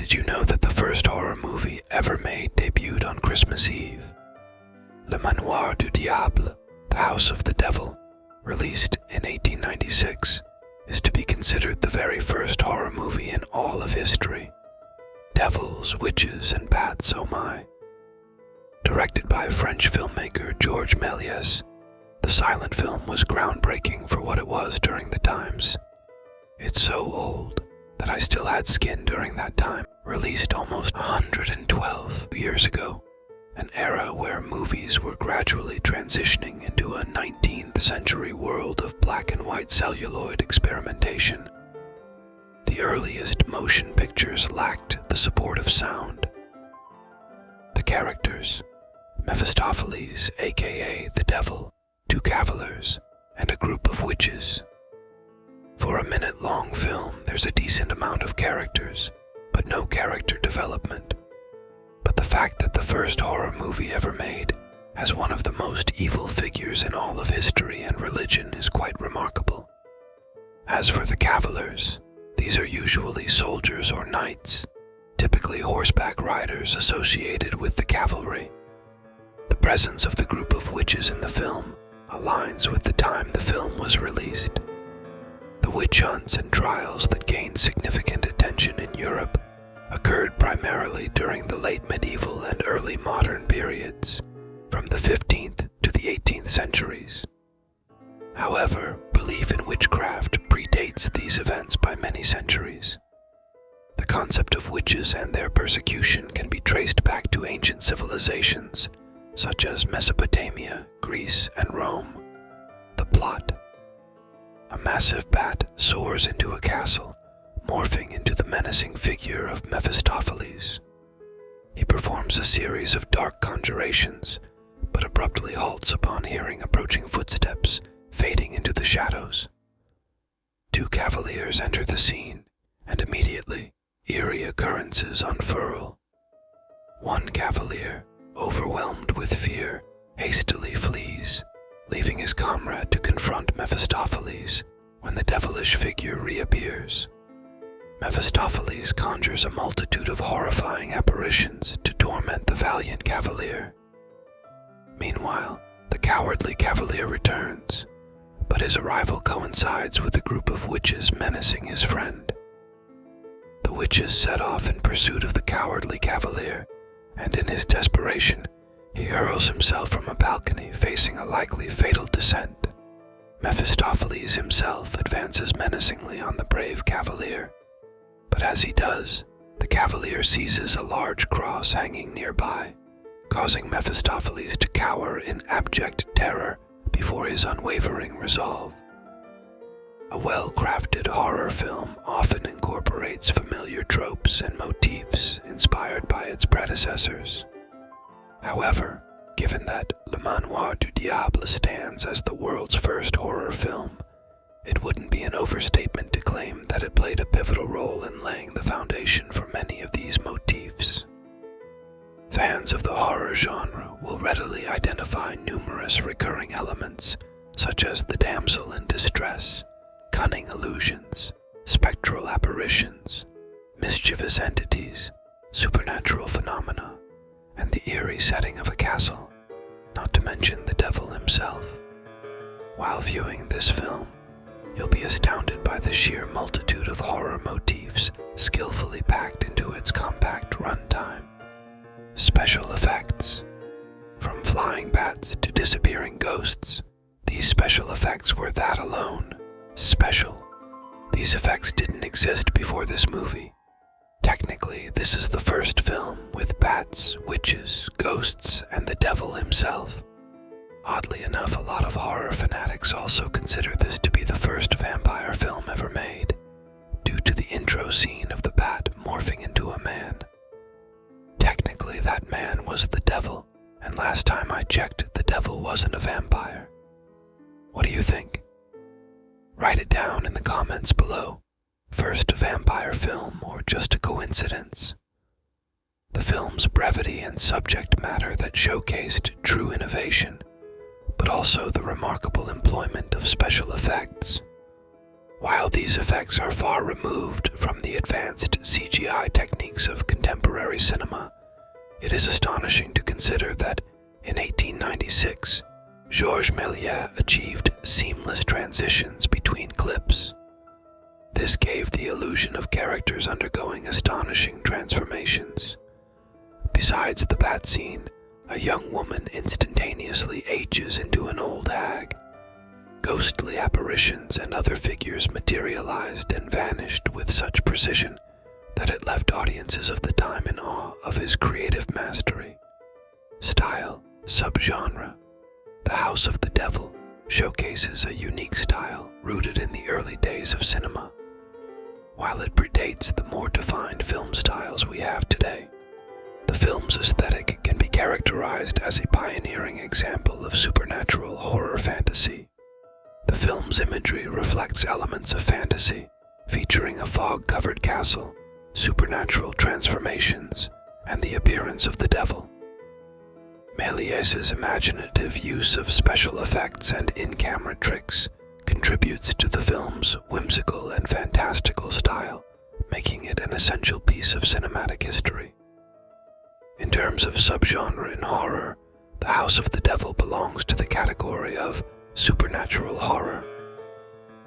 Did you know that the first horror movie ever made debuted on Christmas Eve? Manior du Diable, The House of the Devil, released in 1896, is to be considered the very first horror movie in all of history. Devils, witches, and bats, oh my. Directed by French filmmaker Georges Méliès, the silent film was groundbreaking for what it was during the times. It's so old that I still had skin during that time. Released almost 112 years ago, an era where movies were gradually transitioning into a 19th century world of black and white celluloid experimentation. The earliest motion pictures lacked the support of sound. The characters, Mephistopheles, aka the Devil, two cavaliers, and a group of witches. For a minute-long film, there's a decent amount of characters, but no character development. But the fact that the first horror movie ever made has one of the most evil figures in all of history and religion is quite remarkable. As for the cavaliers, these are usually soldiers or knights, typically horseback riders associated with the cavalry. The presence of the group of witches in the film aligns with the time the film was released. The witch hunts and trials that gained significant attention in Europe occurred primarily during the late medieval and early modern periods, from the 15th to the 18th centuries. However, belief in witchcraft predates these events by many centuries. The concept of witches and their persecution can be traced back to ancient civilizations such as Mesopotamia, Greece, and Rome. The plot: a massive bat soars into a castle, morphing into the menacing figure of Mephistopheles. He performs a series of dark conjurations, but abruptly halts upon hearing approaching footsteps, fading into the shadows. Two cavaliers enter the scene, and immediately, eerie occurrences unfurl. One cavalier, overwhelmed with fear, hastily flees, leaving his comrade to confront Mephistopheles when the devilish figure reappears. Mephistopheles conjures a multitude of horrifying apparitions to torment the valiant cavalier. Meanwhile, the cowardly cavalier returns, but his arrival coincides with a group of witches menacing his friend. The witches set off in pursuit of the cowardly cavalier, and in his desperation, he hurls himself from a balcony facing a likely fatal descent. Mephistopheles himself advances menacingly on the brave cavalier, but as he does, the cavalier seizes a large cross hanging nearby, causing Mephistopheles to cower in abject terror before his unwavering resolve. A well-crafted horror film often incorporates familiar tropes and motifs inspired by its predecessors. However, given that Manior du Diable stands as the world's first horror film, it wouldn't be an overstatement to claim that it played a pivotal role in laying the foundation for many of these motifs. Fans of the horror genre will readily identify numerous recurring elements, such as the damsel in distress, cunning illusions, spectral apparitions, mischievous entities, supernatural phenomena, and the eerie setting of a castle, not to mention the devil himself. While viewing this film, you'll be astounded by the sheer multitude of horror motifs skillfully packed into its compact runtime. Special effects. From flying bats to disappearing ghosts, these special effects were that alone. Special. These effects didn't exist before this movie. Technically, this is the first film with bats, witches, ghosts, and the devil himself. Oddly enough, a lot of horror fanatics also consider this to be the first vampire film ever made, due to the intro scene of the bat morphing into a man. Technically, that man was the devil, and last time I checked, the devil wasn't a vampire. What do you think? Write it down in the comments below. First vampire film or just a coincidence? The film's brevity and subject matter that showcased true innovation, but also the remarkable employment of special effects. While these effects are far removed from the advanced CGI techniques techniques of contemporary cinema, it is astonishing to consider that in 1896, Georges Méliès achieved seamless transitions between clips. This gave the illusion of characters undergoing astonishing transformations. Besides the bat scene, a young woman instantaneously ages into an old hag. Ghostly apparitions and other figures materialized and vanished with such precision that it left audiences of the time in awe of his creative mastery. Style, subgenre. The House of the Devil showcases a unique style rooted in the early days of cinema. While it predates the more defined film styles we have today, the film's aesthetic can be characterized as a pioneering example of supernatural horror fantasy. The film's imagery reflects elements of fantasy, featuring a fog-covered castle, supernatural transformations, and the appearance of the devil. Méliès's imaginative use of special effects and in-camera tricks contributes to the film's whimsical and fantastical style, making it an essential piece of cinematic history. In terms of subgenre in horror, The House of the Devil belongs to the category of supernatural horror.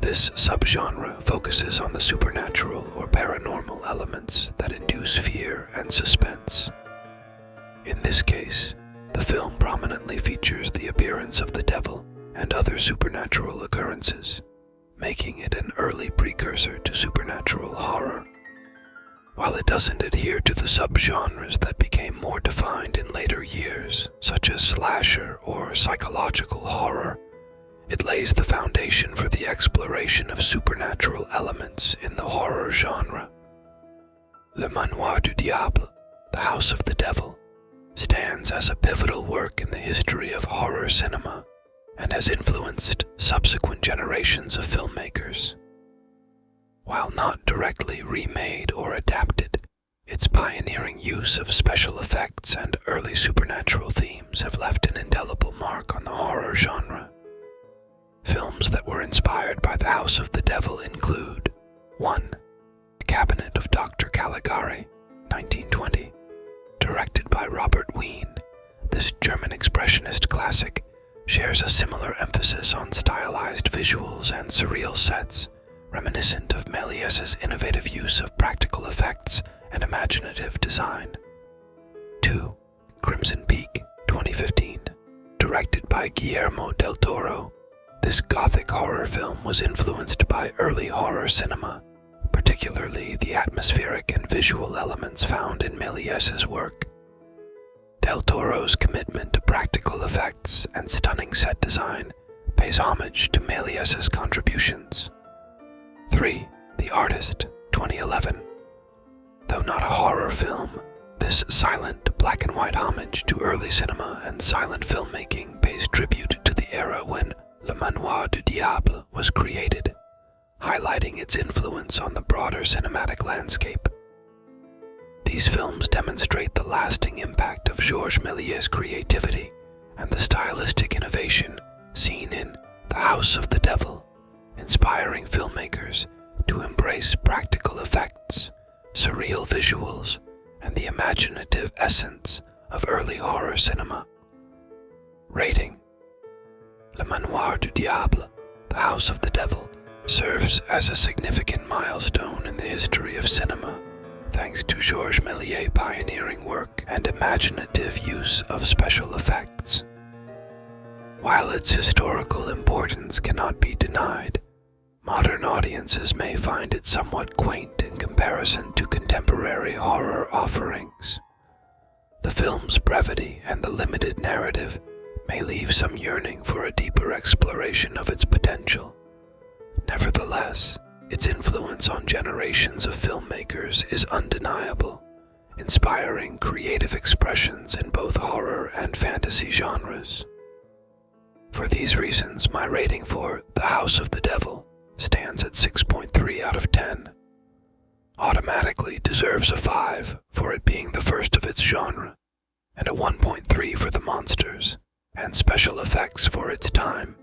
This subgenre focuses on the supernatural or paranormal elements that induce fear and suspense. In this case, the film prominently features the appearance of the devil and other supernatural occurrences, making it an early precursor to supernatural horror. While it doesn't adhere to the subgenres that became more defined in later years, such as slasher or psychological horror, it lays the foundation for the exploration of supernatural elements in the horror genre. Le Manior du Diable, The House of the Devil, stands as a pivotal work in the history of horror cinema and has influenced subsequent generations of filmmakers. While not directly remade or adapted, its pioneering use of special effects and early supernatural themes have left an indelible mark on the horror genre. Films that were inspired by The House of the Devil include 1. The Cabinet of Dr. Caligari, 1920. Directed by Robert Wien, this German expressionist classic shares a similar emphasis on stylized visuals and surreal sets, reminiscent of Méliès's innovative use of practical effects and imaginative design. 2. Crimson Peak, 2015. Directed by Guillermo del Toro, this gothic horror film was influenced by early horror cinema, particularly the atmospheric and visual elements found in Méliès's work. Del Toro's commitment to practical effects and stunning set design pays homage to Méliès's contributions. 3. The Artist, 2011. Though not a horror film, this silent black and white homage to early cinema and silent filmmaking pays tribute to the era when Le Manior du Diable was created, highlighting its influence on the broader cinematic landscape. These films demonstrate the lasting impact of Georges Méliès's creativity and the stylistic innovation seen in The House of the Devil, inspiring filmmakers to embrace practical effects, surreal visuals, and the imaginative essence of early horror cinema. Rating: Le Manior du Diable, The House of the Devil, serves as a significant milestone in the history of cinema, thanks to Georges Méliès's pioneering work and imaginative use of special effects. While its historical importance cannot be denied, modern audiences may find it somewhat quaint in comparison to contemporary horror offerings. The film's brevity and the limited narrative may leave some yearning for a deeper exploration of its potential. Nevertheless, its influence on generations of filmmakers is undeniable, inspiring creative expressions in both horror and fantasy genres. For these reasons, my rating for The House of the Devil stands at 6.3 out of 10. Automatically deserves a 5 for it being the first of its genre, and a 1.3 for the monsters and special effects for its time.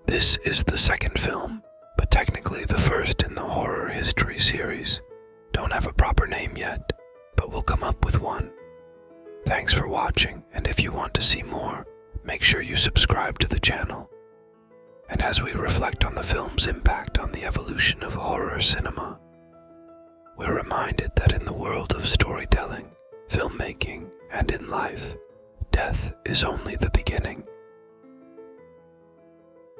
This is the second film, but technically the first in the horror history series, Don't have a proper name yet, but we'll come up with one. Thanks for watching, and if you want to see more, make sure you subscribe to the channel. And as we reflect on the film's impact on the evolution of horror cinema, we're reminded that in the world of storytelling, filmmaking, and in life, death is only the beginning.